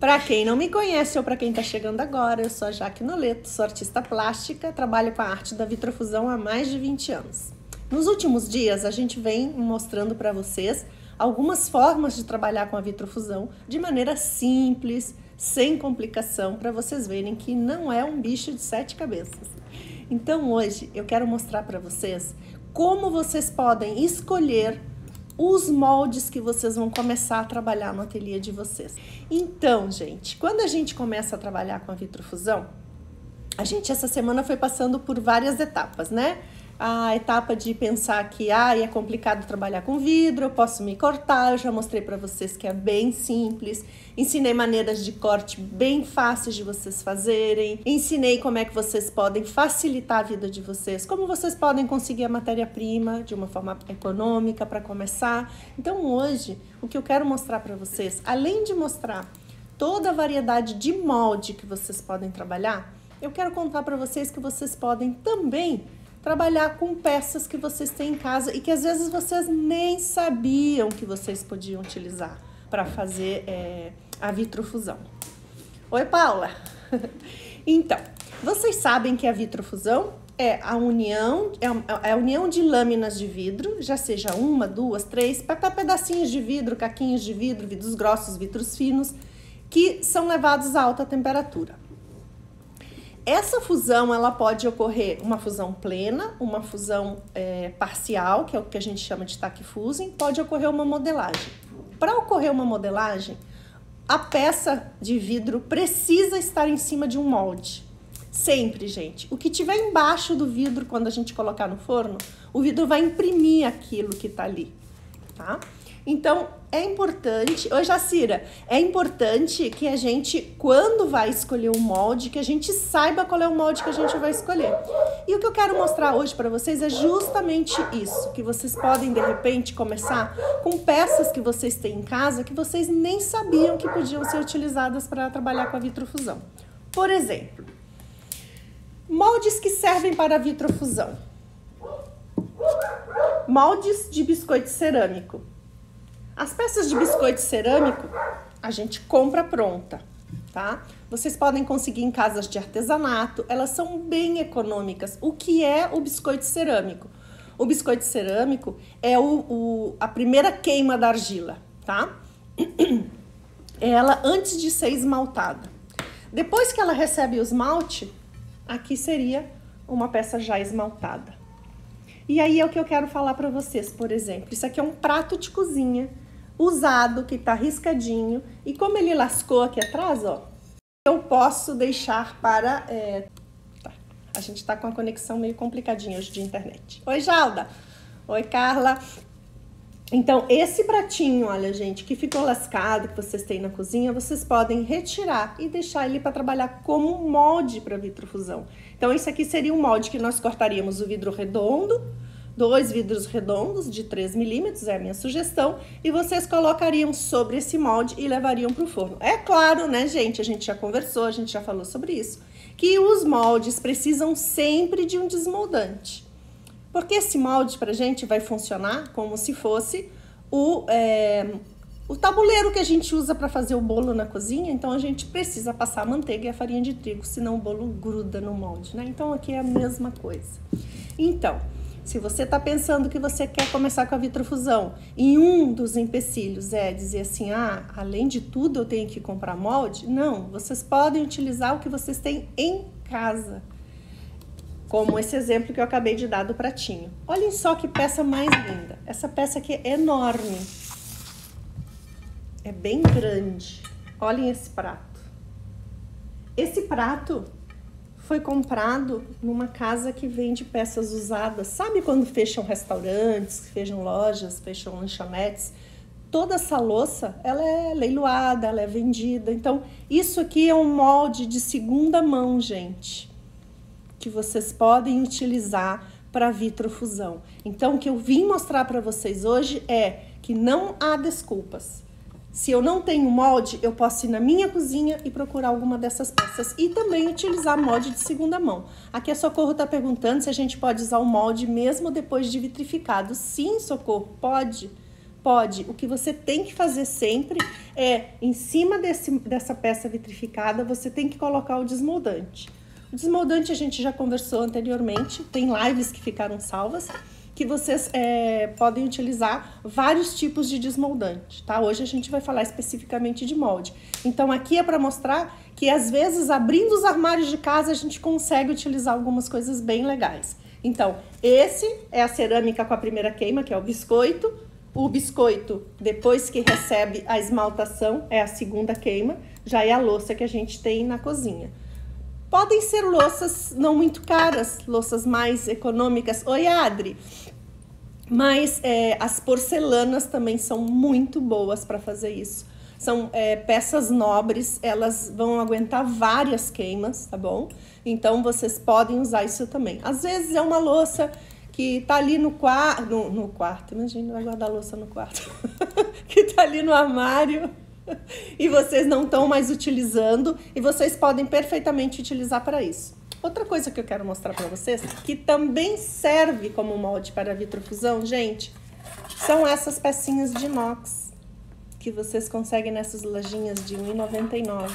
Para quem não me conhece ou para quem está chegando agora, eu sou a Jaque Noleto, sou artista plástica, trabalho com a arte da vitrofusão há mais de 20 anos. Nos últimos dias, a gente vem mostrando para vocês algumas formas de trabalhar com a vitrofusão de maneira simples, sem complicação, para vocês verem que não é um bicho de 7 cabeças. Então hoje eu quero mostrar para vocês como vocês podem escolher os moldes que vocês vão começar a trabalhar no ateliê de vocês. Então, gente, quando a gente começa a trabalhar com a vitrofusão, a gente essa semana foi passando por várias etapas, né? A etapa de pensar que é complicado trabalhar com vidro, eu posso me cortar, eu já mostrei para vocês que é bem simples, ensinei maneiras de corte bem fáceis de vocês fazerem, ensinei como é que vocês podem facilitar a vida de vocês, como vocês podem conseguir a matéria-prima de uma forma econômica para começar. Então hoje, o que eu quero mostrar para vocês, além de mostrar toda a variedade de molde que vocês podem trabalhar, eu quero contar para vocês que vocês podem também trabalhar com peças que vocês têm em casa e que às vezes vocês nem sabiam que vocês podiam utilizar para fazer a vitrofusão. Oi, Paula! Então, vocês sabem que a vitrofusão é a união de lâminas de vidro, já seja uma, duas, três, pedacinhos de vidro, caquinhos de vidro, vidros grossos, vidros finos, que são levados a alta temperatura. Essa fusão, ela pode ocorrer uma fusão plena, uma fusão parcial, que é o que a gente chama de tack fusing, pode ocorrer uma modelagem. Para ocorrer uma modelagem, a peça de vidro precisa estar em cima de um molde. Sempre, gente. O que tiver embaixo do vidro, quando a gente colocar no forno, o vidro vai imprimir aquilo que tá ali, tá? Então, é importante, oi Jacira, é importante que a gente, quando vai escolher um molde, que a gente saiba qual é o molde que a gente vai escolher. E o que eu quero mostrar hoje para vocês é justamente isso, que vocês podem, de repente, começar com peças que vocês têm em casa que vocês nem sabiam que podiam ser utilizadas para trabalhar com a vitrofusão. Por exemplo, moldes que servem para a vitrofusão. Moldes de biscoito cerâmico. As peças de biscoito cerâmico a gente compra pronta, tá? Vocês podem conseguir em casas de artesanato, elas são bem econômicas. O que é o biscoito cerâmico? O biscoito cerâmico é a primeira queima da argila, tá? Ela antes de ser esmaltada. Depois que ela recebe o esmalte, aqui seria uma peça já esmaltada. E aí é o que eu quero falar para vocês, por exemplo. Isso aqui é um prato de cozinha usado, que tá riscadinho. E como ele lascou aqui atrás, ó, eu posso deixar para... A gente tá com a conexão meio complicadinha hoje de internet. Oi, Jalda! Oi, Carla! Então, esse pratinho, olha, gente, que ficou lascado, que vocês têm na cozinha, vocês podem retirar e deixar ele para trabalhar como um molde para vitrofusão. Então, isso aqui seria um molde que nós cortaríamos o vidro redondo, 2 vidros redondos de 3 milímetros, é a minha sugestão, e vocês colocariam sobre esse molde e levariam para o forno. É claro, né, gente, a gente já conversou, a gente já falou sobre isso, que os moldes precisam sempre de um desmoldante. Porque esse molde pra gente vai funcionar como se fosse o tabuleiro que a gente usa para fazer o bolo na cozinha, então a gente precisa passar a manteiga e a farinha de trigo, senão o bolo gruda no molde, né? Então aqui é a mesma coisa. Então, se você tá pensando que você quer começar com a vitrofusão e um dos empecilhos é dizer assim, além de tudo eu tenho que comprar molde, não, vocês podem utilizar o que vocês têm em casa. Como esse exemplo que eu acabei de dar do pratinho. Olhem só que peça mais linda. Essa peça aqui é enorme. É bem grande. Olhem esse prato. Esse prato foi comprado numa casa que vende peças usadas. Sabe quando fecham restaurantes, fecham lojas, fecham lanchonetes? Toda essa louça, ela é leiloada, ela é vendida. Então, isso aqui é um molde de segunda mão, gente, que vocês podem utilizar para vitrofusão. Então, o que eu vim mostrar para vocês hoje é que não há desculpas. Se eu não tenho molde, eu posso ir na minha cozinha e procurar alguma dessas peças e também utilizar molde de segunda mão. Aqui a Socorro está perguntando se a gente pode usar o molde mesmo depois de vitrificado. Sim, Socorro, pode. Pode. O que você tem que fazer sempre é, em cima dessa peça vitrificada, você tem que colocar o desmoldante. O desmoldante a gente já conversou anteriormente, tem lives que ficaram salvas, que vocês podem utilizar vários tipos de desmoldante, tá? Hoje a gente vai falar especificamente de molde. Então aqui é para mostrar que às vezes abrindo os armários de casa a gente consegue utilizar algumas coisas bem legais. Então esse é a cerâmica com a primeira queima, que é o biscoito. O biscoito, depois que recebe a esmaltação, é a segunda queima, já é a louça que a gente tem na cozinha. Podem ser louças não muito caras, louças mais econômicas. Oi, Adri! Mas as porcelanas também são muito boas para fazer isso. São peças nobres, elas vão aguentar várias queimas, tá bom? Então, vocês podem usar isso também. Às vezes é uma louça que tá ali no quarto, imagina, vai guardar a louça no quarto, que tá ali no armário e vocês não estão mais utilizando e vocês podem perfeitamente utilizar para isso. Outra coisa que eu quero mostrar para vocês, que também serve como molde para vitrofusão, gente, são essas pecinhas de inox que vocês conseguem nessas lojinhas de R$ 1,99.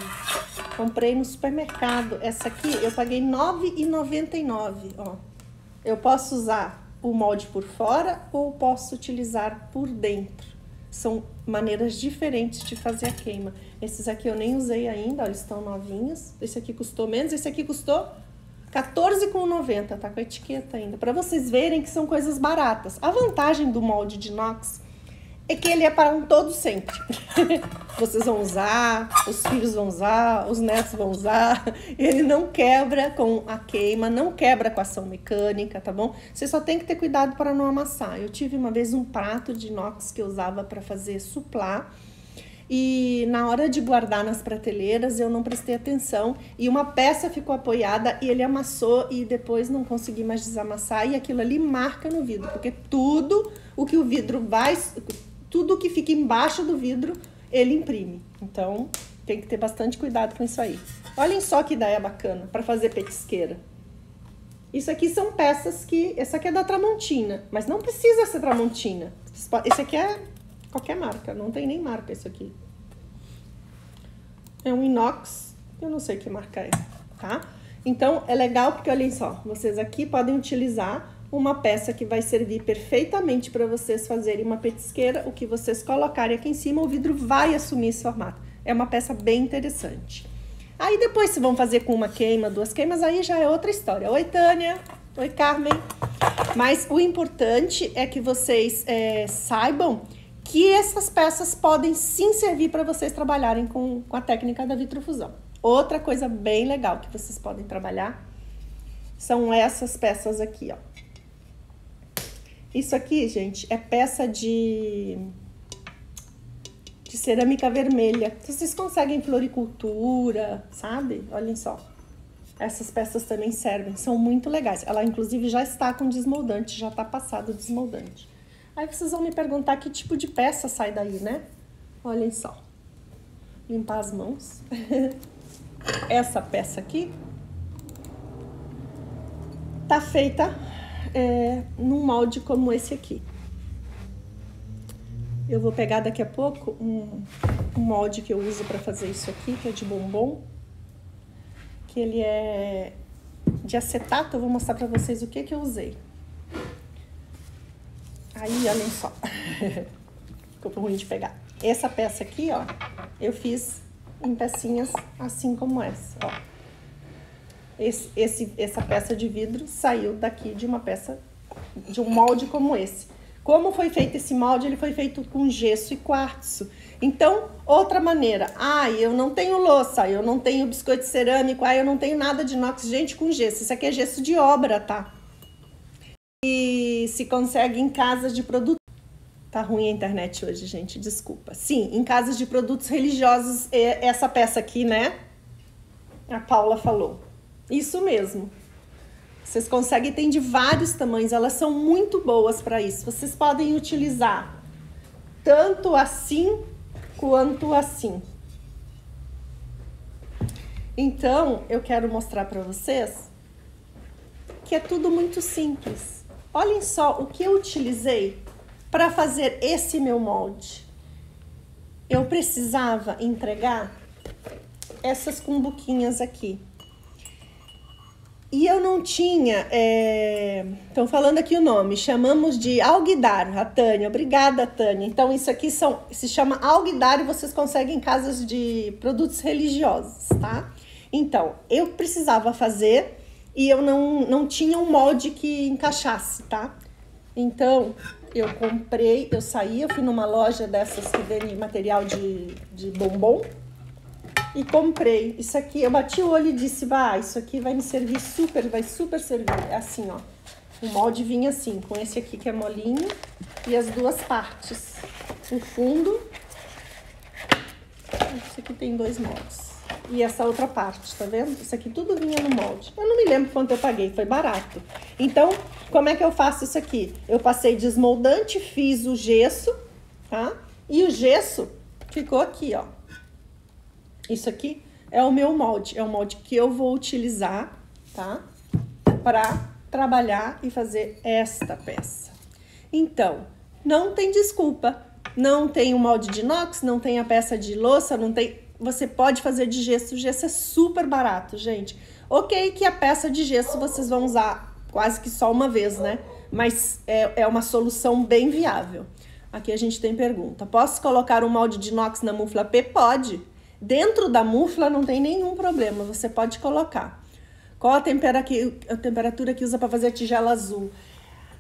Comprei no supermercado. Essa aqui eu paguei R$ 9,99, ó. Eu posso usar o molde por fora ou posso utilizar por dentro. São maneiras diferentes de fazer a queima. Esses aqui eu nem usei ainda, ó, eles estão novinhos. Esse aqui custou menos, esse aqui custou R$14,90, tá com a etiqueta ainda. Para vocês verem que são coisas baratas. A vantagem do molde de inox é que ele é para um todo sempre. Vocês vão usar, os filhos vão usar, os netos vão usar. Ele não quebra com a queima, não quebra com a ação mecânica, tá bom? Você só tem que ter cuidado para não amassar. Eu tive uma vez um prato de inox que eu usava para fazer suplá. E na hora de guardar nas prateleiras eu não prestei atenção. E uma peça ficou apoiada e ele amassou e depois não consegui mais desamassar. E aquilo ali marca no vidro, porque tudo o que o vidro vai... Tudo que fica embaixo do vidro, ele imprime. Então, tem que ter bastante cuidado com isso aí. Olhem só que ideia bacana para fazer petisqueira. Isso aqui são peças que... Essa aqui é da Tramontina, mas não precisa ser Tramontina. Esse aqui é qualquer marca, não tem nem marca isso aqui. É um inox, eu não sei que marca é, tá? Então, é legal porque, olhem só, vocês aqui podem utilizar uma peça que vai servir perfeitamente para vocês fazerem uma petisqueira. O que vocês colocarem aqui em cima, o vidro vai assumir esse formato. É uma peça bem interessante. Aí depois, se vão fazer com uma queima, duas queimas, aí já é outra história. Oi, Tânia. Oi, Carmen. Mas o importante é que vocês saibam que essas peças podem sim servir para vocês trabalharem com a técnica da vitrofusão. Outra coisa bem legal que vocês podem trabalhar são essas peças aqui, ó. Isso aqui, gente, é peça de cerâmica vermelha. Vocês conseguem floricultura, sabe? Olhem só. Essas peças também servem, são muito legais. Ela, inclusive, já está com desmoldante, já está passado o desmoldante. Aí vocês vão me perguntar que tipo de peça sai daí, né? Olhem só. Limpar as mãos. Essa peça aqui tá feita num molde como esse aqui. Eu vou pegar daqui a pouco um molde que eu uso para fazer isso aqui, que é de bombom, que ele é de acetato. Eu vou mostrar para vocês o que eu usei. Aí, olhem só. Ficou ruim de pegar. Essa peça aqui, ó, eu fiz em pecinhas assim como essa, ó. Essa peça de vidro saiu daqui de uma peça, de um molde como esse. Como foi feito esse molde? Ele foi feito com gesso e quartzo. Então, outra maneira. Eu não tenho louça, eu não tenho biscoito cerâmico, eu não tenho nada de inox. Gente, com gesso. Isso aqui é gesso de obra, tá? E se consegue em casas de produtos. Tá ruim a internet hoje, gente, desculpa. Sim, em casas de produtos religiosos, essa peça aqui, né? A Paula falou. Isso mesmo. Vocês conseguem, tem de vários tamanhos, elas são muito boas para isso. Vocês podem utilizar tanto assim quanto assim. Então, eu quero mostrar para vocês que é tudo muito simples. Olhem só o que eu utilizei Para fazer esse meu molde, eu precisava entregar essas cumbuquinhas aqui. E eu não tinha, estão falando aqui o nome, chamamos de alguidar, a Tânia, obrigada Tânia. Então isso aqui se chama alguidar e vocês conseguem em casas de produtos religiosos, tá? Então, eu precisava fazer e eu não tinha um molde que encaixasse, tá? Então, eu fui numa loja dessas que vende material de bombom, e comprei isso aqui. Eu bati o olho e disse, isso aqui vai me servir vai super servir. É assim, ó, o molde vinha assim, com esse aqui que é molinho e as duas partes, o fundo, esse aqui tem 2 moldes, e essa outra parte, tá vendo? Isso aqui tudo vinha no molde. Eu não me lembro quanto eu paguei, foi barato. Então, como é que eu faço isso aqui? Eu passei desmoldante, fiz o gesso, tá? E o gesso ficou aqui, ó. Isso aqui é o meu molde, é o molde que eu vou utilizar, tá? Para trabalhar e fazer esta peça. Então, não tem desculpa. Não tem o molde de inox, não tem a peça de louça, não tem... Você pode fazer de gesso, o gesso é super barato, gente. Ok que a peça de gesso vocês vão usar quase que só uma vez, né? Mas é uma solução bem viável. Aqui a gente tem pergunta. Posso colocar um molde de inox na mufla P? Pode. Dentro da mufla não tem nenhum problema, você pode colocar. Qual a temperatura que usa para fazer a tigela azul?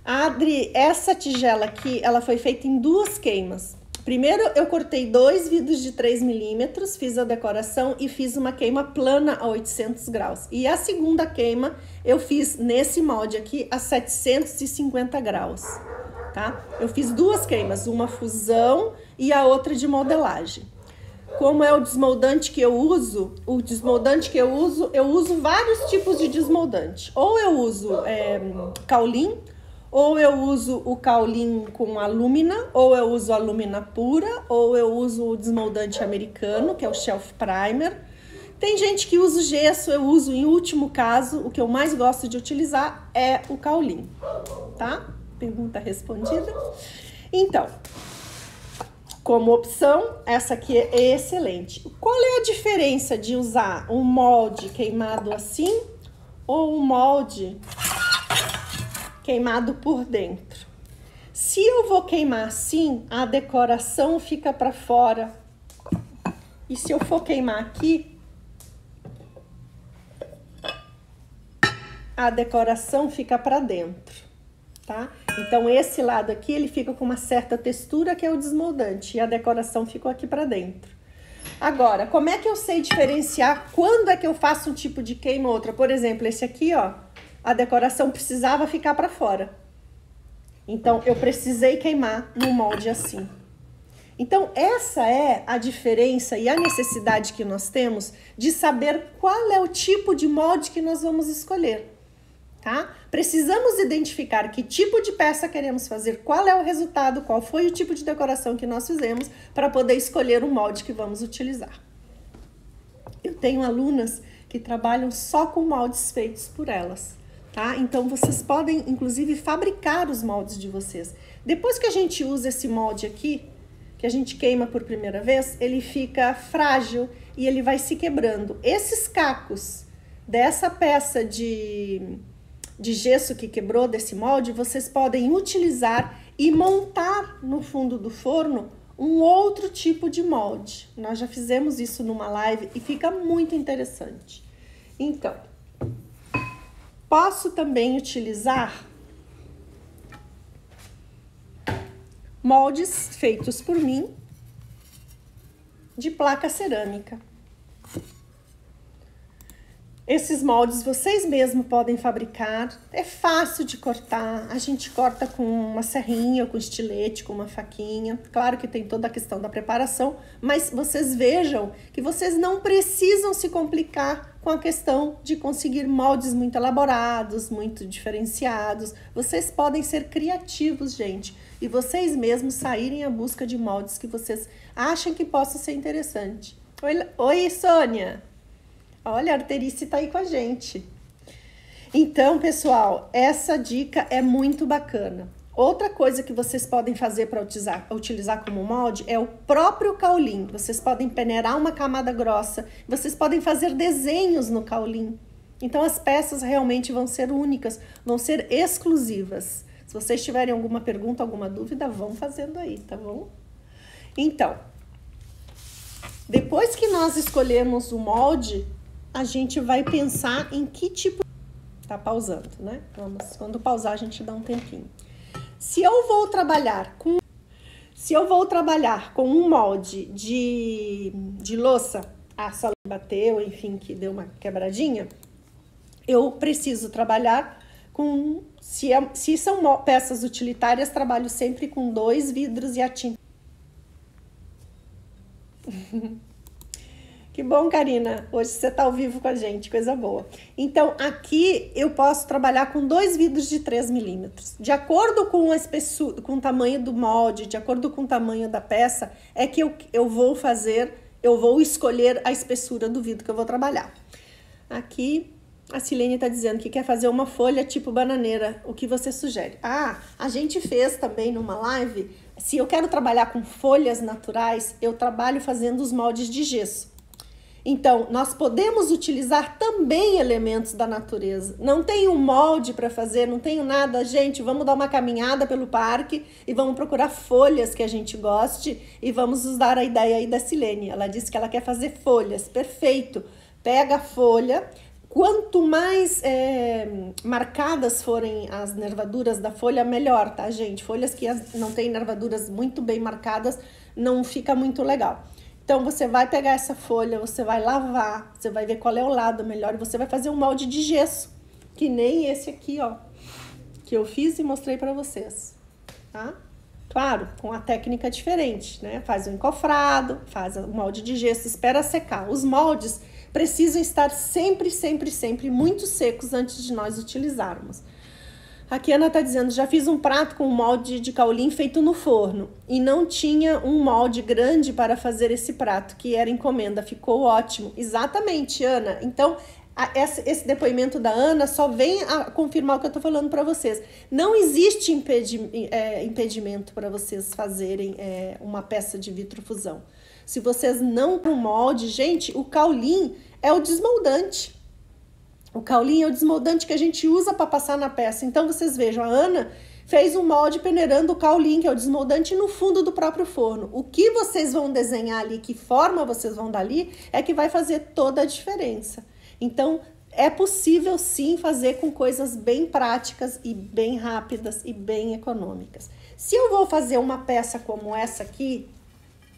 Adri, essa tigela aqui, ela foi feita em 2 queimas. Primeiro eu cortei 2 vidros de 3 milímetros, fiz a decoração e fiz uma queima plana a 800 graus. E a segunda queima eu fiz nesse molde aqui a 750 graus, tá? Eu fiz 2 queimas, uma fusão e a outra de modelagem. Como é o desmoldante que eu uso, eu uso vários tipos de desmoldante. Ou eu uso Kaolin, ou eu uso o Kaolin com alumina, ou eu uso alumina pura, ou eu uso o desmoldante americano, que é o Shelf Primer. Tem gente que usa o gesso, eu uso em último caso, o que eu mais gosto de utilizar é o Kaolin, tá? Pergunta respondida. Então, como opção, essa aqui é excelente. Qual é a diferença de usar um molde queimado assim ou um molde queimado por dentro? Se eu vou queimar assim, a decoração fica para fora. E se eu for queimar aqui, a decoração fica para dentro, tá? Então, esse lado aqui, ele fica com uma certa textura, que é o desmoldante, e a decoração ficou aqui para dentro. Agora, como é que eu sei diferenciar quando é que eu faço um tipo de queima ou outra? Por exemplo, esse aqui, ó, a decoração precisava ficar para fora. Então, eu precisei queimar no molde assim. Então, essa é a diferença e a necessidade que nós temos de saber qual é o tipo de molde que nós vamos escolher. Tá? Precisamos identificar que tipo de peça queremos fazer, qual é o resultado, qual foi o tipo de decoração que nós fizemos para poder escolher o molde que vamos utilizar. Eu tenho alunas que trabalham só com moldes feitos por elas, tá? Então vocês podem inclusive fabricar os moldes de vocês. Depois que a gente usa esse molde aqui, que a gente queima por primeira vez, ele fica frágil e ele vai se quebrando. Esses cacos dessa peça de gesso que quebrou desse molde, vocês podem utilizar e montar no fundo do forno um outro tipo de molde. Nós já fizemos isso numa live e fica muito interessante. Então, posso também utilizar moldes feitos por mim de placa cerâmica. Esses moldes vocês mesmos podem fabricar, é fácil de cortar, a gente corta com uma serrinha, com estilete, com uma faquinha. Claro que tem toda a questão da preparação, mas vocês vejam que vocês não precisam se complicar com a questão de conseguir moldes muito elaborados, muito diferenciados. Vocês podem ser criativos, gente, e vocês mesmos saírem à busca de moldes que vocês acham que possam ser interessantes. Oi, Sônia! Olha, a Arterice tá aí com a gente. Então, pessoal, essa dica é muito bacana. Outra coisa que vocês podem fazer para utilizar como molde é o próprio caulim. Vocês podem peneirar uma camada grossa, vocês podem fazer desenhos no caulim. Então as peças realmente vão ser únicas, vão ser exclusivas. Se vocês tiverem alguma pergunta, alguma dúvida, vão fazendo aí, tá bom? Então, depois que nós escolhemos o molde, a gente vai pensar em que tipo... Tá pausando, né? Quando pausar, a gente dá um tempinho. Se eu vou trabalhar com um molde de louça, a sola bateu, enfim, que deu uma quebradinha, eu preciso trabalhar com... Se são peças utilitárias, trabalho sempre com 2 vidros e a tinta. Que bom, Karina. Hoje você tá ao vivo com a gente, coisa boa. Então, aqui eu posso trabalhar com 2 vidros de 3 milímetros. De acordo com a espessura, com o tamanho do molde, de acordo com o tamanho da peça, é que eu vou escolher a espessura do vidro que eu vou trabalhar. Aqui, a Silene tá dizendo que quer fazer uma folha tipo bananeira. O que você sugere? Ah, a gente fez também numa live. Se eu quero trabalhar com folhas naturais, eu trabalho fazendo os moldes de gesso. Então, nós podemos utilizar também elementos da natureza. Não tenho um molde para fazer, não tenho nada. Gente, vamos dar uma caminhada pelo parque e vamos procurar folhas que a gente goste e vamos usar a ideia aí da Silene. Ela disse que ela quer fazer folhas. Perfeito. Pega a folha. Quanto mais marcadas forem as nervaduras da folha, melhor, tá, gente? Folhas que não têm nervaduras muito bem marcadas, não fica muito legal. Então, você vai pegar essa folha, você vai lavar, você vai ver qual é o lado melhor e você vai fazer um molde de gesso, que nem esse aqui, ó, que eu fiz e mostrei pra vocês, tá? Claro, com a técnica diferente, né? Faz um encofrado, faz o molde de gesso, espera secar. Os moldes precisam estar sempre, sempre, sempre muito secos antes de nós utilizarmos. Aqui a Ana tá dizendo, já fiz um prato com um molde de caulim feito no forno e não tinha um molde grande para fazer esse prato, que era encomenda, ficou ótimo. Exatamente, Ana. Então, esse depoimento da Ana só vem a confirmar o que eu tô falando para vocês. Não existe impedimento para vocês fazerem uma peça de vitrofusão. Se vocês não com molde, gente, o caulim é o desmoldante. O caulim é o desmoldante que a gente usa para passar na peça. Então, vocês vejam, a Ana fez um molde peneirando o caulim, que é o desmoldante, no fundo do próprio forno. O que vocês vão desenhar ali, que forma vocês vão dar ali, é que vai fazer toda a diferença. Então, é possível sim fazer com coisas bem práticas e bem rápidas e bem econômicas. Se eu vou fazer uma peça como essa aqui,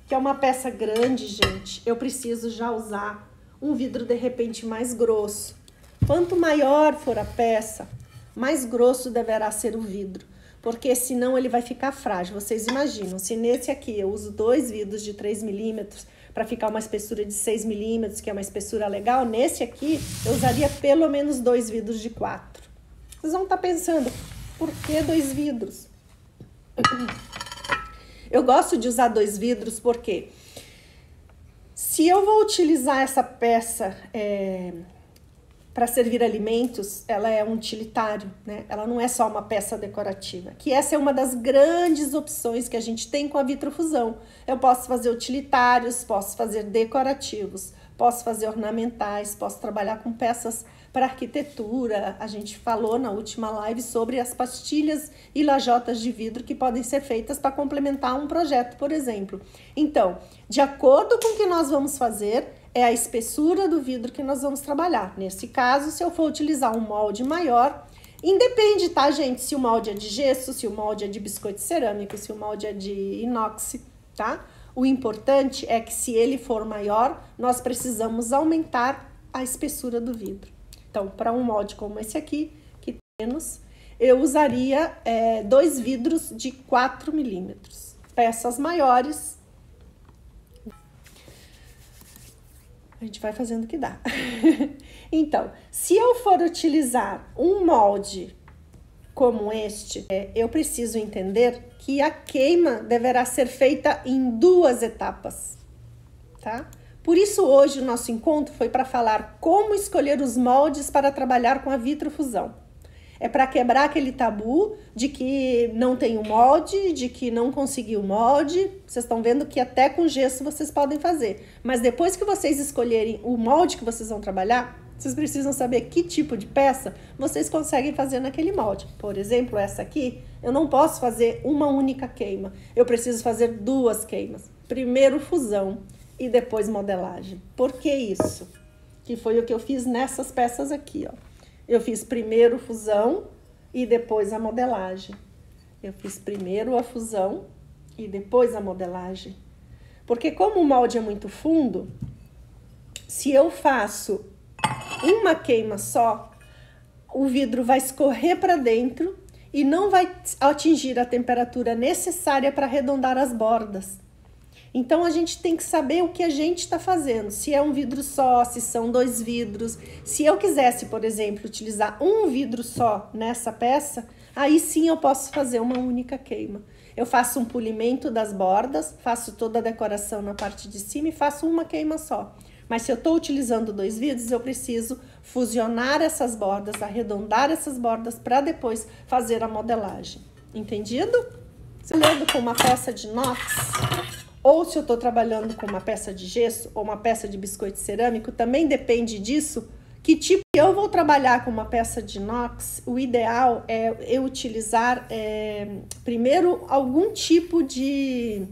que é uma peça grande, gente, eu preciso já usar um vidro de repente mais grosso. Quanto maior for a peça, mais grosso deverá ser o vidro, porque senão ele vai ficar frágil. Vocês imaginam, se nesse aqui eu uso 2 vidros de 3 milímetros para ficar uma espessura de 6 milímetros, que é uma espessura legal, nesse aqui eu usaria pelo menos 2 vidros de 4. Vocês vão estar pensando, por que 2 vidros? Eu gosto de usar 2 vidros porque se eu vou utilizar essa peça para servir alimentos, ela é um utilitário, né? Ela não é só uma peça decorativa. Que essa é uma das grandes opções que a gente tem com a vitrofusão. Eu posso fazer utilitários, posso fazer decorativos, posso fazer ornamentais, posso trabalhar com peças para arquitetura. A gente falou na última live sobre as pastilhas e lajotas de vidro que podem ser feitas para complementar um projeto, por exemplo. Então, de acordo com o que nós vamos fazer, é a espessura do vidro que nós vamos trabalhar. Nesse caso, se eu for utilizar um molde maior, independe, tá, gente? Se o molde é de gesso, se o molde é de biscoito cerâmico, se o molde é de inox, tá? O importante é que se ele for maior, nós precisamos aumentar a espessura do vidro. Então, para um molde como esse aqui, que tem menos, eu usaria 2 vidros de 4 milímetros. Peças maiores, a gente vai fazendo o que dá. Então, se eu for utilizar um molde como este, eu preciso entender que a queima deverá ser feita em 2 etapas, tá? Por isso, hoje, o nosso encontro foi para falar como escolher os moldes para trabalhar com a vitrofusão. É para quebrar aquele tabu de que não tem o molde, de que não conseguiu o molde. Vocês estão vendo que até com gesso vocês podem fazer. Mas depois que vocês escolherem o molde que vocês vão trabalhar, vocês precisam saber que tipo de peça vocês conseguem fazer naquele molde. Por exemplo, essa aqui, eu não posso fazer uma única queima. Eu preciso fazer 2 queimas. Primeiro fusão e depois modelagem. Por que isso? Que foi o que eu fiz nessas peças aqui, ó. Eu fiz primeiro fusão e depois a modelagem. Eu fiz primeiro a fusão e depois a modelagem. Porque como o molde é muito fundo, se eu faço uma queima só, o vidro vai escorrer para dentro e não vai atingir a temperatura necessária para arredondar as bordas. Então, a gente tem que saber o que a gente está fazendo. Se é um vidro só, se são 2 vidros. Se eu quisesse, por exemplo, utilizar um vidro só nessa peça, aí sim eu posso fazer uma única queima. Eu faço um polimento das bordas, faço toda a decoração na parte de cima e faço uma queima só. Mas se eu estou utilizando 2 vidros, eu preciso fusionar essas bordas, arredondar essas bordas para depois fazer a modelagem. Entendido? Se eu trabalhando com uma peça de inox, ou se eu estou trabalhando com uma peça de gesso ou uma peça de biscoito cerâmico, também depende disso. Que tipo eu vou trabalhar com uma peça de inox, o ideal é eu utilizar primeiro algum tipo de...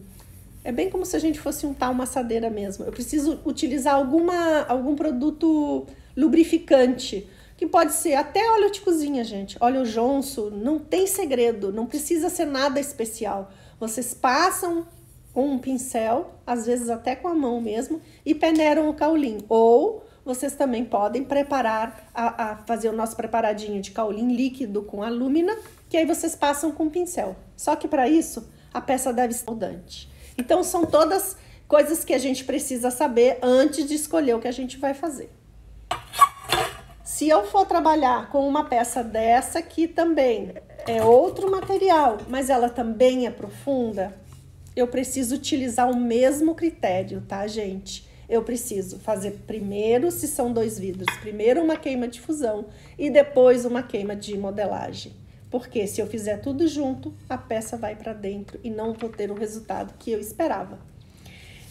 É bem como se a gente fosse untar uma assadeira mesmo. Eu preciso utilizar algum produto lubrificante, que pode ser até óleo de cozinha, gente. Óleo Johnson, não tem segredo, não precisa ser nada especial. Vocês passam com um pincel, às vezes até com a mão mesmo, e peneiram o caulim. Ou vocês também podem preparar, fazer o nosso preparadinho de caulim líquido com alúmina, que aí vocês passam com o pincel. Só que para isso, a peça deve estar moldante. Então, são todas coisas que a gente precisa saber antes de escolher o que a gente vai fazer. Se eu for trabalhar com uma peça dessa aqui também, é outro material, mas ela também é profunda, eu preciso utilizar o mesmo critério, tá, gente? Eu preciso fazer primeiro, se são 2 vidros, primeiro uma queima de fusão e depois uma queima de modelagem. Porque se eu fizer tudo junto, a peça vai para dentro e não vou ter o resultado que eu esperava.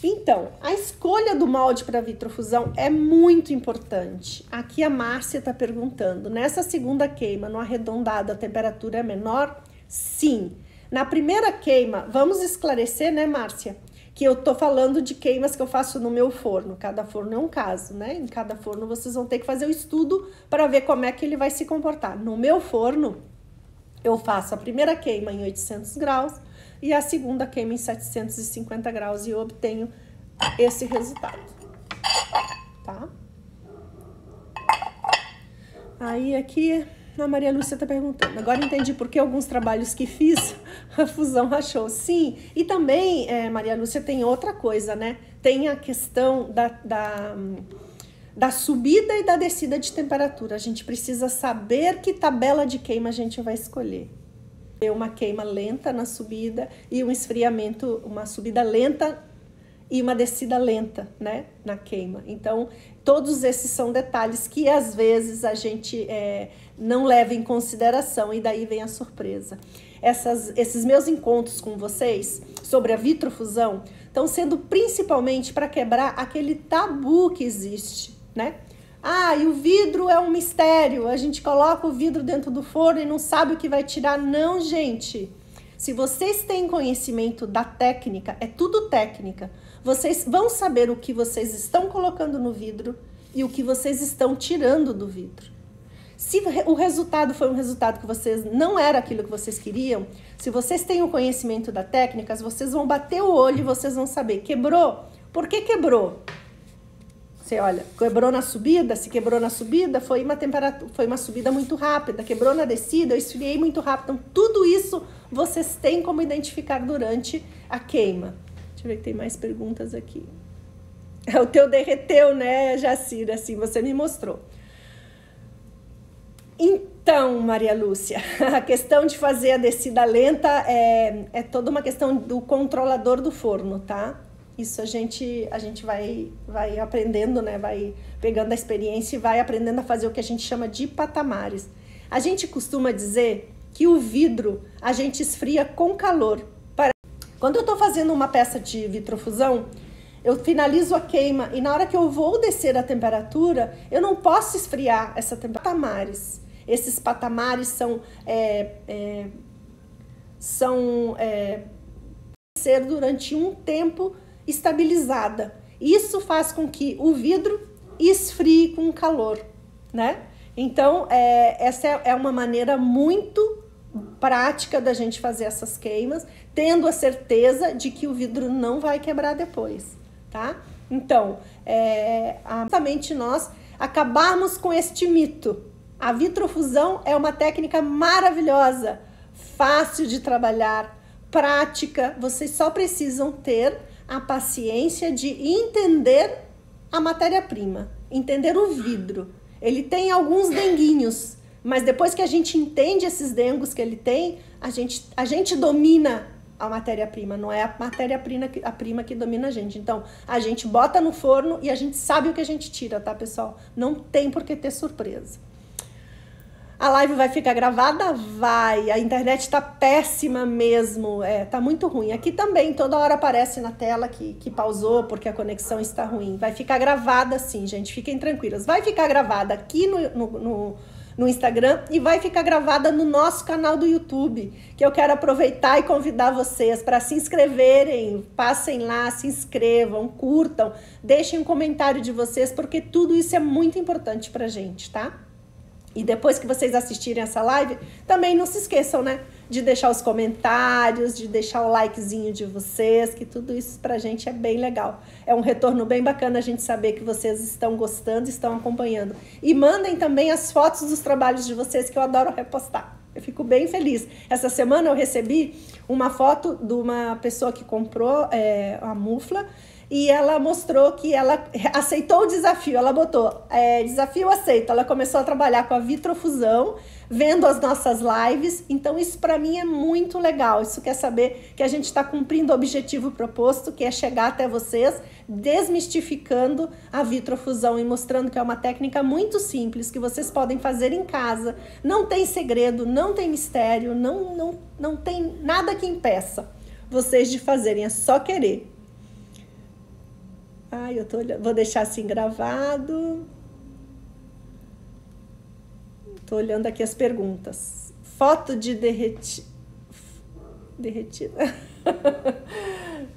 Então, a escolha do molde para vitrofusão é muito importante. Aqui a Márcia está perguntando, nessa segunda queima, no arredondado, a temperatura é menor? Sim. Na primeira queima, vamos esclarecer, né, Márcia? Que eu tô falando de queimas que eu faço no meu forno. Cada forno é um caso, né? Em cada forno vocês vão ter que fazer o estudo para ver como é que ele vai se comportar. No meu forno, eu faço a primeira queima em 800 graus e a segunda queima em 750 graus e eu obtenho esse resultado, tá? Aí aqui a Maria Lúcia tá perguntando, agora entendi por que alguns trabalhos que fiz a fusão rachou. Sim, e também, Maria Lúcia, tem outra coisa, né? Tem a questão da subida e da descida de temperatura. A gente precisa saber que tabela de queima a gente vai escolher. Uma queima lenta na subida e um esfriamento, uma subida lenta e uma descida lenta, né, na queima. Então, todos esses são detalhes que às vezes a gente não leva em consideração e daí vem a surpresa. Esses meus encontros com vocês sobre a vitrofusão estão sendo principalmente para quebrar aquele tabu que existe, né? Ah, e o vidro é um mistério, a gente coloca o vidro dentro do forno e não sabe o que vai tirar. Não, gente. Se vocês têm conhecimento da técnica, é tudo técnica, vocês vão saber o que vocês estão colocando no vidro e o que vocês estão tirando do vidro. Se o resultado foi um resultado que vocês não era aquilo que vocês queriam, se vocês têm o conhecimento da técnica, vocês vão bater o olho e vocês vão saber, quebrou? Por que quebrou? Você olha, quebrou na subida, se quebrou na subida, foi uma subida muito rápida, quebrou na descida, eu esfriei muito rápido. Então, tudo isso vocês têm como identificar durante a queima. Deixa eu ver que tem mais perguntas aqui. O teu derreteu, né, Jacira? Assim, você me mostrou. Então, Maria Lúcia, a questão de fazer a descida lenta é toda uma questão do controlador do forno, tá? Isso a gente vai aprendendo, né? Vai pegando a experiência e vai aprendendo a fazer o que a gente chama de patamares. A gente costuma dizer que o vidro a gente esfria com calor. Quando eu estou fazendo uma peça de vitrofusão, eu finalizo a queima e na hora que eu vou descer a temperatura, eu não posso esfriar essa temperatura. Patamares. Esses patamares são ser durante um tempo estabilizada. Isso faz com que o vidro esfrie com calor, né? Então, essa é uma maneira muito prática da gente fazer essas queimas, tendo a certeza de que o vidro não vai quebrar depois, tá? Então, justamente nós acabarmos com este mito. A vitrofusão é uma técnica maravilhosa, fácil de trabalhar, prática. Vocês só precisam ter a paciência de entender a matéria-prima, entender o vidro. Ele tem alguns denguinhos, mas depois que a gente entende esses dengos que ele tem, a gente domina a matéria-prima, não é a matéria-prima que domina a gente. Então, a gente bota no forno e a gente sabe o que a gente tira, tá, pessoal? Não tem por que ter surpresa. A live vai ficar gravada? Vai. A internet tá péssima mesmo. Tá muito ruim. Aqui também, toda hora aparece na tela que pausou porque a conexão está ruim. Vai ficar gravada sim, gente. Fiquem tranquilas. Vai ficar gravada aqui no Instagram e vai ficar gravada no nosso canal do YouTube, que eu quero aproveitar e convidar vocês para se inscreverem. Passem lá, se inscrevam, curtam, deixem um comentário de vocês, porque tudo isso é muito importante pra gente, tá? E depois que vocês assistirem essa live, também não se esqueçam, né? De deixar os comentários, de deixar o likezinho de vocês, que tudo isso pra gente é bem legal. É um retorno bem bacana a gente saber que vocês estão gostando, estão acompanhando. E mandem também as fotos dos trabalhos de vocês, que eu adoro repostar. Eu fico bem feliz. Essa semana eu recebi uma foto de uma pessoa que comprou a mufla, e ela mostrou que ela aceitou o desafio. Ela botou, desafio aceito. Ela começou a trabalhar com a vitrofusão, vendo as nossas lives. Então isso para mim é muito legal. Isso quer saber que a gente está cumprindo o objetivo proposto, que é chegar até vocês, desmistificando a vitrofusão e mostrando que é uma técnica muito simples, que vocês podem fazer em casa. Não tem segredo, não tem mistério, não tem nada que impeça vocês de fazerem, é só querer. Ai, eu tô olhando, vou deixar assim gravado. Tô olhando aqui as perguntas. Foto de derretida.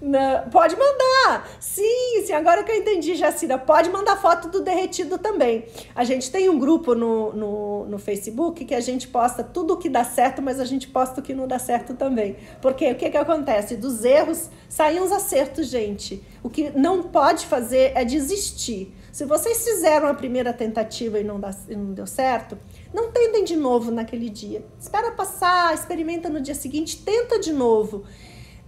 Não, pode mandar. Sim, agora que eu entendi, Jacira, pode mandar foto do derretido também. A gente tem um grupo no Facebook que a gente posta tudo o que dá certo, mas a gente posta o que não dá certo também. Porque o que acontece? Dos erros saem os acertos, gente. O que não pode fazer é desistir. Se vocês fizeram a primeira tentativa e não deu certo, não tentem de novo naquele dia. Espera passar, experimenta no dia seguinte, tenta de novo.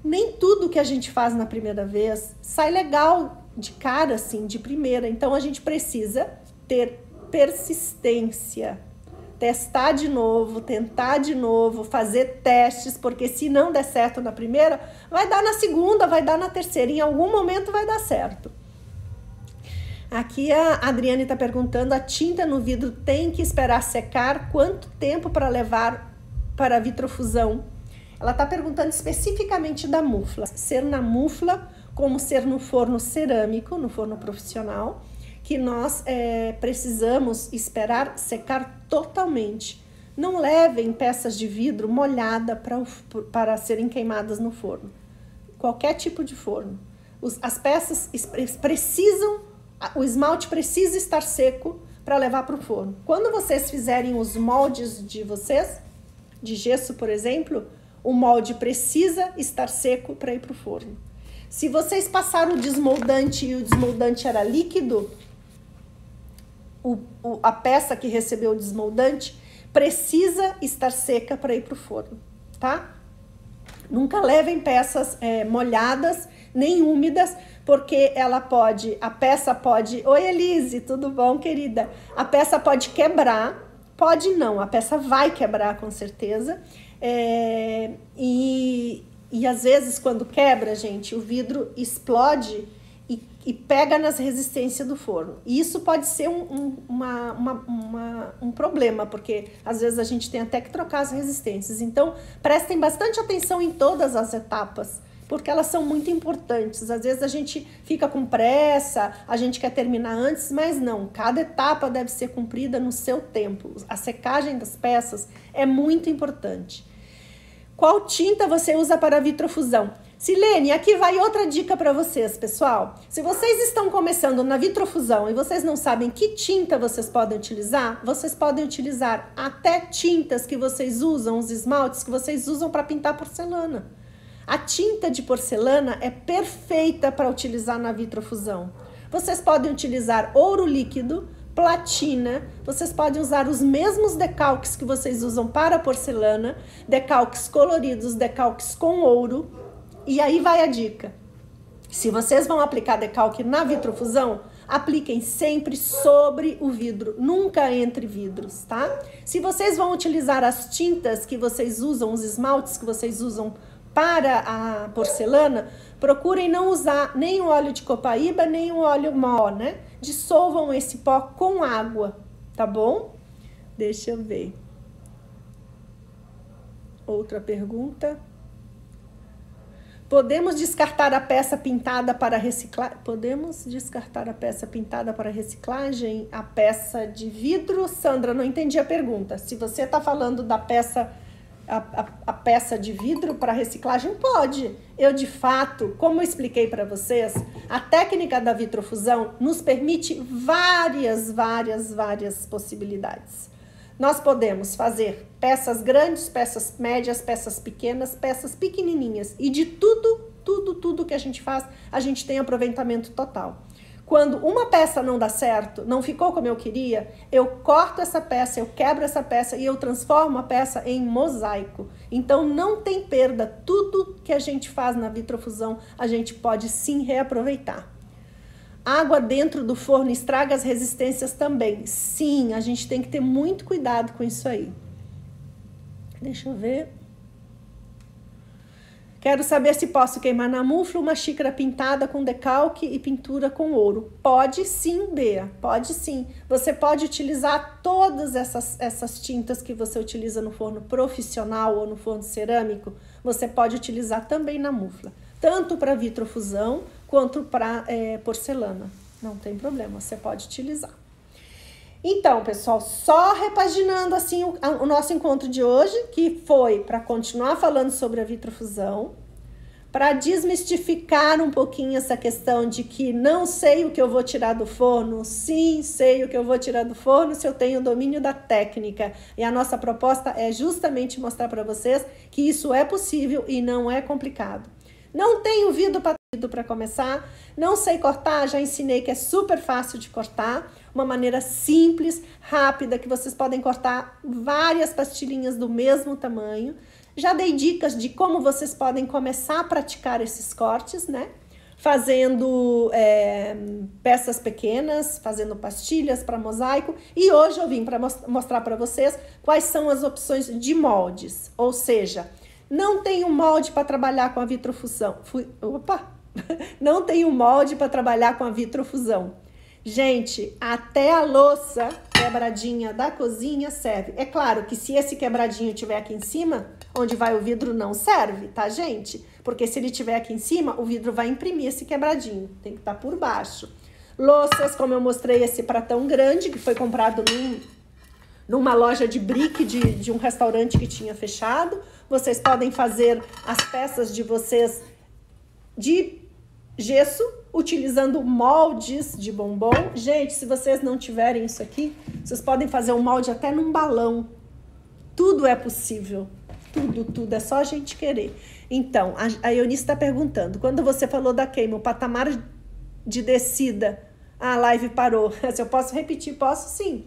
Nem tudo que a gente faz na primeira vez sai legal de cara, assim, de primeira. Então, a gente precisa ter persistência. Testar de novo, tentar de novo, fazer testes, porque se não der certo na primeira, vai dar na segunda, vai dar na terceira. Em algum momento vai dar certo. Aqui a Adriane está perguntando, a tinta no vidro tem que esperar secar? Quanto tempo para levar para a vitrofusão? Ela está perguntando especificamente da mufla. Ser na mufla, como ser no forno cerâmico, no forno profissional, que nós precisamos esperar secar totalmente. Não levem peças de vidro molhada para serem queimadas no forno. Qualquer tipo de forno. As peças precisam, o esmalte precisa estar seco para levar para o forno. Quando vocês fizerem os moldes de vocês, de gesso, por exemplo, o molde precisa estar seco para ir para o forno. Se vocês passaram o desmoldante e o desmoldante era líquido, a peça que recebeu o desmoldante precisa estar seca para ir para o forno, tá? Nunca levem peças molhadas nem úmidas, porque a peça pode... Oi, Elise, tudo bom, querida? A peça pode quebrar, pode não, a peça vai quebrar com certeza. E às vezes quando quebra, gente, o vidro explode e e pega nas resistências do forno. E isso pode ser um problema, porque às vezes a gente tem até que trocar as resistências. Então, prestem bastante atenção em todas as etapas, porque elas são muito importantes. Às vezes a gente fica com pressa, a gente quer terminar antes, mas não. Cada etapa deve ser cumprida no seu tempo. A secagem das peças é muito importante. Qual tinta você usa para a vitrofusão? Silene, aqui vai outra dica para vocês, pessoal. Se vocês estão começando na vitrofusão e vocês não sabem que tinta vocês podem utilizar, vocês podem utilizar até tintas que vocês usam, os esmaltes que vocês usam para pintar porcelana. A tinta de porcelana é perfeita para utilizar na vitrofusão. Vocês podem utilizar ouro líquido, platina, vocês podem usar os mesmos decalques que vocês usam para porcelana, decalques coloridos, decalques com ouro. E aí vai a dica. Se vocês vão aplicar decalque na vitrofusão, apliquem sempre sobre o vidro, nunca entre vidros, tá? Se vocês vão utilizar as tintas que vocês usam, os esmaltes que vocês usam para a porcelana, procurem não usar nem o óleo de copaíba, nem o óleo mó, né? Dissolvam esse pó com água, tá bom? Deixa eu ver. Outra pergunta. Podemos descartar a peça pintada para reciclagem? Podemos descartar a peça pintada para reciclagem? A peça de vidro? Sandra, não entendi a pergunta. Se você está falando da peça... A peça de vidro para reciclagem, pode. Eu, de fato, como eu expliquei para vocês, a técnica da vitrofusão nos permite várias possibilidades. Nós podemos fazer peças grandes, peças médias, peças pequenas, peças pequenininhas. E de tudo que a gente faz, a gente tem aproveitamento total. Quando uma peça não dá certo, não ficou como eu queria, eu corto essa peça, eu quebro essa peça e eu transformo a peça em mosaico. Então não tem perda, tudo que a gente faz na vitrofusão, a gente pode sim reaproveitar. Água dentro do forno estraga as resistências também. Sim, a gente tem que ter muito cuidado com isso aí. Deixa eu ver. Quero saber se posso queimar na mufla uma xícara pintada com decalque e pintura com ouro. Pode sim, Bea, pode sim. Você pode utilizar todas essas tintas que você utiliza no forno profissional ou no forno cerâmico, você pode utilizar também na mufla. Tanto para vitrofusão quanto para porcelana. Não tem problema, você pode utilizar. Então, pessoal, só repaginando assim o nosso encontro de hoje, que foi para continuar falando sobre a vitrofusão, para desmistificar um pouquinho essa questão de que não sei o que eu vou tirar do forno. Sim, sei o que eu vou tirar do forno se eu tenho domínio da técnica. E a nossa proposta é justamente mostrar para vocês que isso é possível e não é complicado. Não tenho vidro para começar, não sei cortar, já ensinei que é super fácil de cortar, uma maneira simples, rápida, que vocês podem cortar várias pastilhinhas do mesmo tamanho. Já dei dicas de como vocês podem começar a praticar esses cortes, né? Fazendo peças pequenas, fazendo pastilhas para mosaico. E hoje eu vim para mostrar para vocês quais são as opções de moldes, ou seja... Não tem um molde para trabalhar com a vitrofusão. Não tem um molde para trabalhar com a vitrofusão. Gente, até a louça quebradinha da cozinha serve. É claro que se esse quebradinho estiver aqui em cima, onde vai o vidro não serve, tá, gente? Porque se ele estiver aqui em cima, o vidro vai imprimir esse quebradinho. Tem que estar por baixo. Louças, como eu mostrei, esse pratão grande, que foi comprado numa loja de brick de um restaurante que tinha fechado. Vocês podem fazer as peças de vocês de gesso, utilizando moldes de bombom. Gente, se vocês não tiverem isso aqui, vocês podem fazer um molde até num balão. Tudo é possível. Tudo. É só a gente querer. Então, a Eunice está perguntando, quando você falou da queima, o patamar de descida, a live parou. Se eu posso repetir, posso sim.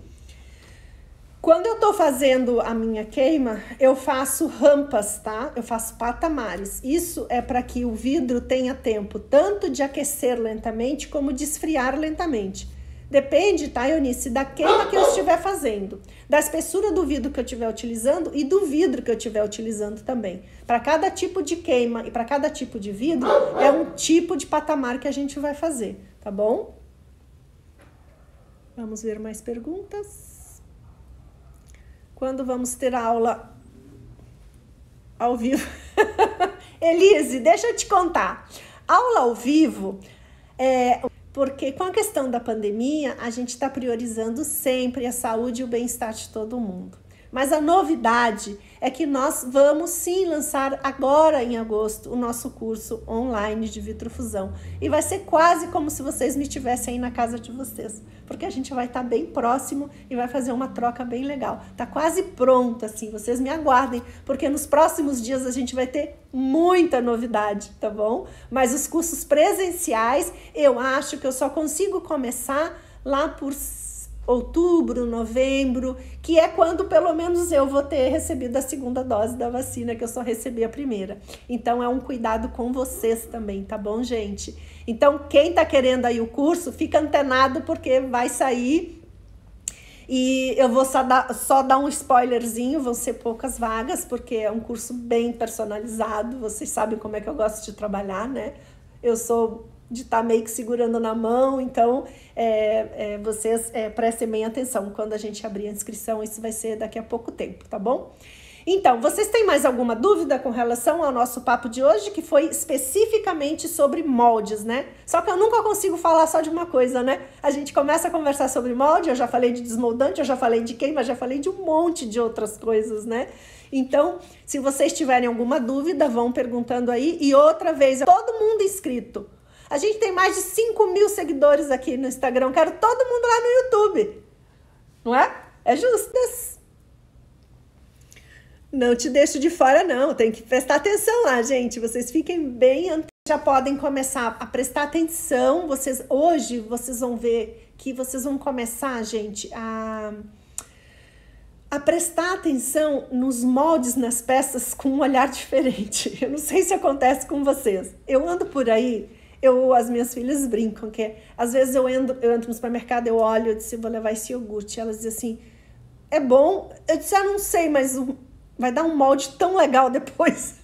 Quando eu tô fazendo a minha queima, eu faço rampas, tá? Eu faço patamares. Isso é para que o vidro tenha tempo tanto de aquecer lentamente como de esfriar lentamente. Depende, tá, Eunice, da queima que eu estiver fazendo, da espessura do vidro que eu estiver utilizando e do vidro que eu estiver utilizando também. Para cada tipo de queima e para cada tipo de vidro, é um tipo de patamar que a gente vai fazer. tá bom? Vamos ver mais perguntas. Quando vamos ter a aula ao vivo? Elise, deixa eu te contar. Aula ao vivo porque com a questão da pandemia, a gente está priorizando sempre a saúde e o bem-estar de todo mundo. Mas a novidade é que nós vamos sim lançar agora em agosto o nosso curso online de vitrofusão. E vai ser quase como se vocês me tivessem aí na casa de vocês. Porque a gente vai estar bem próximo e vai fazer uma troca bem legal. Tá quase pronto, assim, vocês me aguardem, porque nos próximos dias a gente vai ter muita novidade, tá bom? Mas os cursos presenciais, eu acho que eu só consigo começar lá por outubro, novembro, que é quando pelo menos eu vou ter recebido a segunda dose da vacina, que eu só recebi a primeira. Então é um cuidado com vocês também, tá bom, gente? Então quem tá querendo aí o curso, fica antenado porque vai sair e eu vou só dar um spoilerzinho, vão ser poucas vagas, porque é um curso bem personalizado, vocês sabem como é que eu gosto de trabalhar, né? Eu sou de estar meio que segurando na mão, então vocês prestem bem atenção quando a gente abrir a inscrição, isso vai ser daqui a pouco tempo, tá bom? Então, vocês têm mais alguma dúvida com relação ao nosso papo de hoje, que foi especificamente sobre moldes, né? Só que eu nunca consigo falar só de uma coisa, né? A gente começa a conversar sobre molde, eu já falei de desmoldante, eu já falei de queima, já falei de um monte de outras coisas, né? Então, se vocês tiverem alguma dúvida, vão perguntando aí. E outra vez, todo mundo inscrito. A gente tem mais de 5.000 seguidores aqui no Instagram. Quero todo mundo lá no YouTube. Não é? É justo. Não te deixo de fora, não. Tem que prestar atenção lá, gente. Vocês fiquem bem... Já podem começar a prestar atenção. Hoje, vocês vão ver que vocês vão começar, gente, a prestar atenção nos moldes, nas peças, com um olhar diferente. Eu não sei se acontece com vocês. Eu ando por aí... As minhas filhas brincam, que às vezes eu entro no supermercado, eu olho, eu disse, vou levar esse iogurte. Elas dizem assim, é bom? Eu disse, não sei, mas vai dar um molde tão legal depois.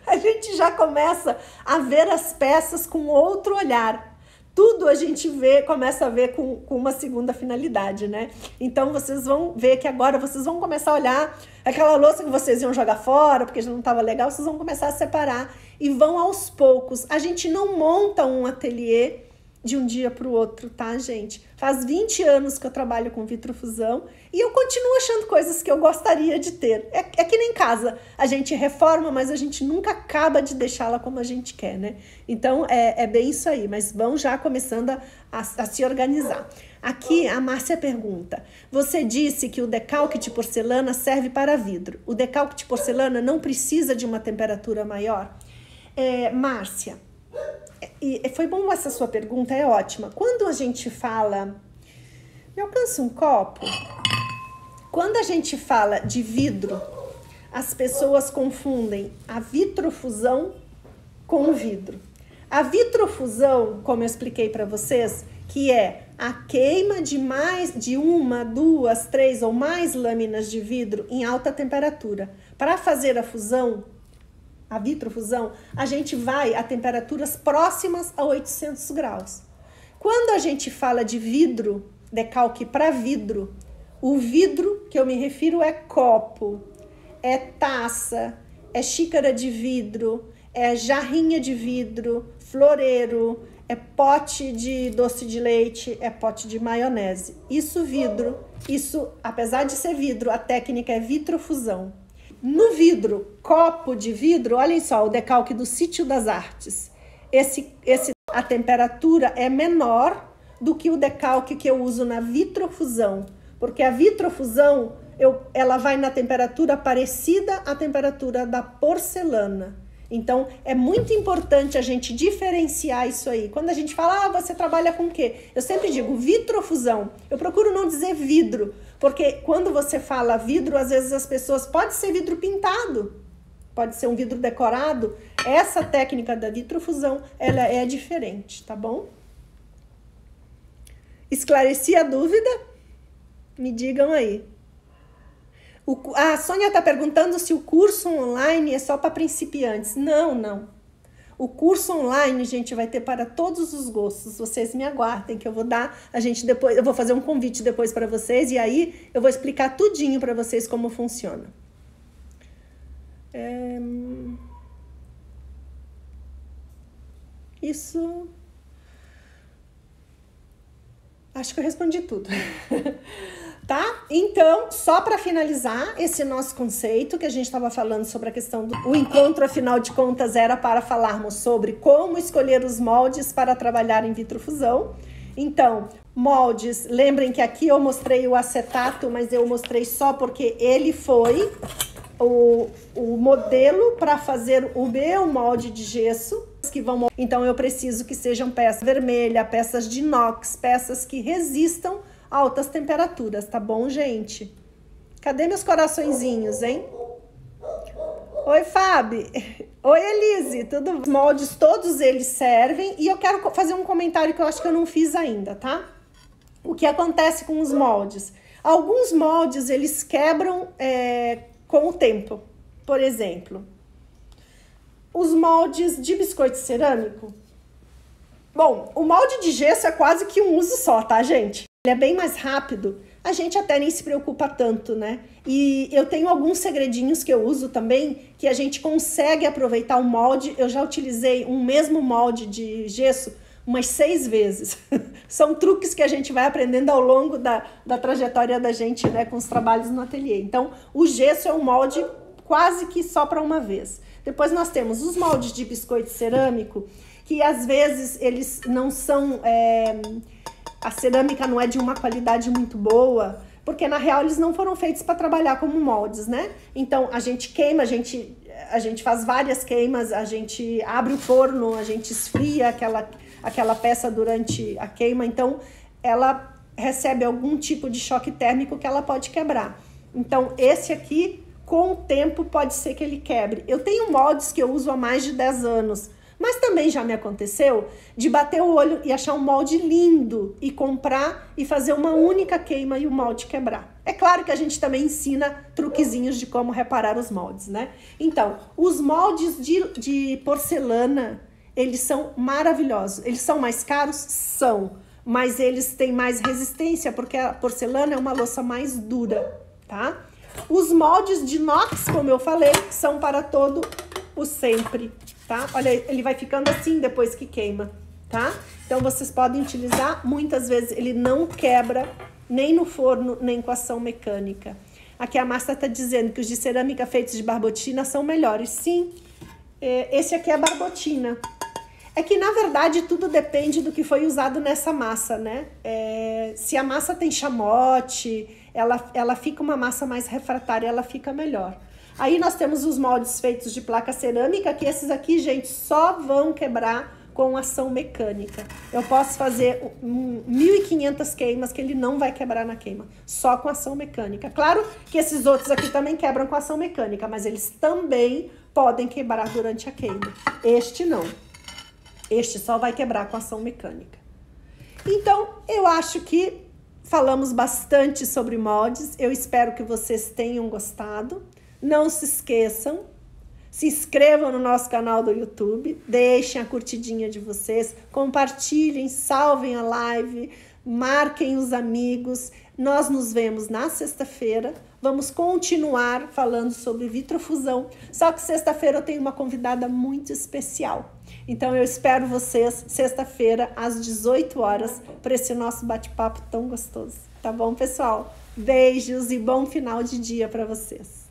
A gente já começa a ver as peças com outro olhar. Tudo a gente começa a ver com uma segunda finalidade, né? Então, vocês vão ver que agora vocês vão começar a olhar aquela louça que vocês iam jogar fora, porque já não estava legal, vocês vão começar a separar e vão aos poucos. A gente não monta um ateliê de um dia para o outro, tá, gente? Faz 20 anos que eu trabalho com vitrofusão e eu continuo achando coisas que eu gostaria de ter. É que nem casa, a gente reforma, mas a gente nunca acaba de deixá-la como a gente quer, né? Então, é bem isso aí, mas vão já começando a se organizar. Aqui, a Márcia pergunta, você disse que o decalque de porcelana serve para vidro. O decalque de porcelana não precisa de uma temperatura maior? Márcia, e foi bom essa sua pergunta, é ótima. Quando a gente fala... Me alcança um copo? Quando a gente fala de vidro, as pessoas confundem a vitrofusão com o vidro. A vitrofusão, como eu expliquei para vocês, que é a queima de uma, duas, três ou mais lâminas de vidro em alta temperatura. Para fazer a vitrofusão, a gente vai a temperaturas próximas a 800 graus. Quando a gente fala de vidro, decalque para vidro, o vidro que eu me refiro é copo, é taça, é xícara de vidro, é jarrinha de vidro, floreiro, é pote de doce de leite, é pote de maionese. Isso vidro, apesar de ser vidro, a técnica é vitrofusão. No vidro, copo de vidro, olhem só, o decalque do Sítio das Artes. A temperatura é menor do que o decalque que eu uso na vitrofusão, porque a vitrofusão, ela vai na temperatura parecida à temperatura da porcelana. Então, é muito importante a gente diferenciar isso aí. Quando a gente fala, você trabalha com o quê? Eu sempre digo vitrofusão. Eu procuro não dizer vidro, porque quando você fala vidro, às vezes as pessoas... Pode ser vidro pintado, pode ser um vidro decorado. Essa técnica da vitrofusão, ela é diferente, tá bom? Esclareci a dúvida? Me digam aí. A Sônia está perguntando se o curso online é só para principiantes. Não. O curso online, gente, vai ter para todos os gostos. Vocês me aguardem que eu vou dar, eu vou fazer um convite depois para vocês e aí eu vou explicar tudinho para vocês como funciona. Isso. Acho que eu respondi tudo. Tá? Então, só para finalizar esse nosso conceito que a gente estava falando sobre a questão o encontro, afinal de contas, era para falarmos sobre como escolher os moldes para trabalhar em vitrofusão. Então, moldes, lembrem que aqui eu mostrei o acetato, mas eu mostrei só porque ele foi o modelo para fazer o meu molde de gesso. Então, eu preciso que sejam peças vermelhas, peças de inox, peças que resistam altas temperaturas, tá bom, gente? Cadê meus coraçõezinhos, hein? Oi, Fábio. Oi, Elise. Tudo? Os moldes, todos eles servem. E eu quero fazer um comentário que eu acho que eu não fiz ainda, tá? O que acontece com os moldes? Alguns moldes, eles quebram com o tempo. Por exemplo, os moldes de biscoito cerâmico. Bom, o molde de gesso é quase que um uso só, tá, gente? Ele é bem mais rápido, a gente até nem se preocupa tanto, né? E eu tenho alguns segredinhos que eu uso também, que a gente consegue aproveitar o molde. Eu já utilizei um mesmo molde de gesso umas 6 vezes. São truques que a gente vai aprendendo ao longo da trajetória da gente, né, com os trabalhos no ateliê. Então, o gesso é um molde quase que só para uma vez. Depois nós temos os moldes de biscoito cerâmico, que às vezes eles não são... A cerâmica não é de uma qualidade muito boa, porque na real eles não foram feitos para trabalhar como moldes, né? Então a gente queima, a gente faz várias queimas, a gente abre o forno, a gente esfria aquela peça durante a queima, então ela recebe algum tipo de choque térmico que ela pode quebrar. Então esse aqui, com o tempo, pode ser que ele quebre. Eu tenho moldes que eu uso há mais de 10 anos, mas também já me aconteceu de bater o olho e achar um molde lindo e comprar e fazer uma única queima e o molde quebrar. É claro que a gente também ensina truquezinhos de como reparar os moldes, né? Então, os moldes de porcelana, eles são maravilhosos. Eles são mais caros? São. Mas eles têm mais resistência, porque a porcelana é uma louça mais dura, tá? Os moldes de inox, como eu falei, são para todo o sempre. Tá? Olha, ele vai ficando assim depois que queima, tá? Então, vocês podem utilizar, muitas vezes ele não quebra nem no forno, nem com ação mecânica. Aqui a Márcia está dizendo que os de cerâmica feitos de barbotina são melhores. Sim, esse aqui é barbotina. É que, na verdade, tudo depende do que foi usado nessa massa, né? Se a massa tem chamote, ela fica uma massa mais refratária, ela fica melhor. Aí nós temos os moldes feitos de placa cerâmica, que esses aqui, gente, só vão quebrar com ação mecânica. Eu posso fazer 1.500 queimas que ele não vai quebrar na queima, só com ação mecânica. Claro que esses outros aqui também quebram com ação mecânica, mas eles também podem quebrar durante a queima. Este não. Este só vai quebrar com ação mecânica. Então, eu acho que falamos bastante sobre moldes. Eu espero que vocês tenham gostado. Não se esqueçam, se inscrevam no nosso canal do YouTube, deixem a curtidinha de vocês, compartilhem, salvem a live, marquem os amigos. Nós nos vemos na sexta-feira, vamos continuar falando sobre vitrofusão, só que sexta-feira eu tenho uma convidada muito especial. Então eu espero vocês sexta-feira às 18 horas para esse nosso bate-papo tão gostoso, tá bom, pessoal? Beijos e bom final de dia para vocês.